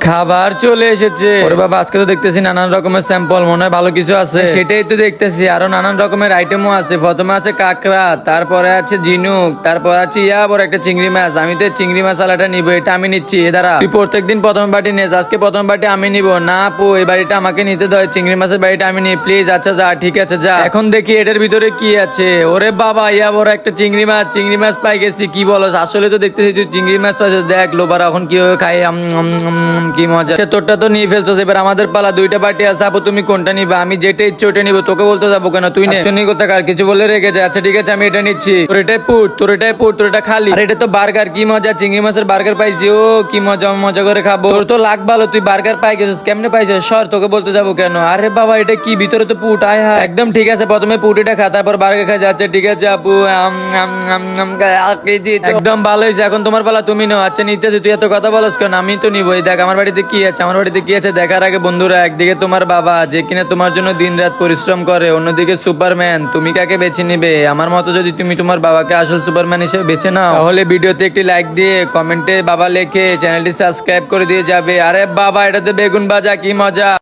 খাবার চলে এসেছে। ওরে বাবা, আজকে তো দেখতেছি নানান রকমের স্যাম্পল, মনে হয় ভালো কিছু আছে। সেটাই তো দেখতেছি, আরো নানান রকমের আইটেমও আছে। প্রথমে আছে কাঁকড়া, তারপরে আছে ঝিনুক, তারপর আছে বড় একটা চিংড়ি মাছ। আমি তো এই চিংড়ি মশলাটা নিবো, এটা আমি নিচ্ছি। এ দ্বারা তুই প্রত্যেকদিন প্রথম বাটি নেস, আজকে প্রথম বাটি আমি নিব না। আপু, এই বাড়িটা আমাকে নিতে দেয়, চিংড়ি মাছের বাড়িটা আমি নিই প্লিজ। আচ্ছা যা, ঠিক আছে যা। এখন দেখি এটার ভিতরে কি আছে। ওরে বাবা, বড় একটা চিংড়ি মাছ। চিংড়ি মাছ পাই গেছি, কি বলো? আসলে তো দেখতেছি তুই চিংড়ি মাছ পাইছিস। দেখ লোবার এখন কিভাবে খাই, কি মজা। আচ্ছা, তোরটা তো নিয়ে ফেলছো, এবার আমাদের পালা। দুইটা বাটি আছে আপু, তুমি কোনটা নিবা? আমি যেটা ইচ্ছে ওটা নিবো, তোকে বলতে যাবো কেন? তুই নে। কথা কার কিছু বলে রেখেছে। আচ্ছা ঠিক আছে, আমি এটা নিচ্ছি। তোর এটাই পুট, তোর এটাই পুট, তোর এটা খালি। আর এটা তো বার্গার, কি মজা। চিংড়ি মাছের বার্গার পাইছি। ও কি মজা, মজা করে খাবো। তোর তো লাগ ভালো, তুই বার্গার পাই গেছিস। কেমনে পাইছিস? সর, তোকে বলতে যাবো কেন? আরে বাবা, এটা কি? ভিতরে তো পুট। আয় হ্যাঁ, একদম ঠিক আছে। প্রথমে পুটিটা খা, তারপর বার্গার খা। যাচ্ছে ঠিক আছে আপু, একদম ভালো হয়েছে। এখন তোমার পালা, তুমি নাও। আচ্ছা নিতেছি, তুই এত কথা বলস কেন? আমি তো নিবই। দেখ আমার বাড়িতে কি আছে, আমার বাড়িতে কি আছে দেখার আগে বন্ধুরা, একদিকে তোমার বাবা যে কিনা তোমার জন্য দিন রাত পরিশ্রম করে, অন্যদিকে সুপারম্যান। তুমি কাকে বেছে নিবে? আমার মতো যদি তুমি তোমার বাবাকে আসল সুপারম্যান হিসেবে বেছে নাও, তাহলে ভিডিওতে একটি লাইক দিয়ে কমেন্টে বাবা লেখে চ্যানেলটি সাবস্ক্রাইব করে দিয়ে যাবে। আরে বাবা, এটাতে বেগুন ভাজা, কি মজা।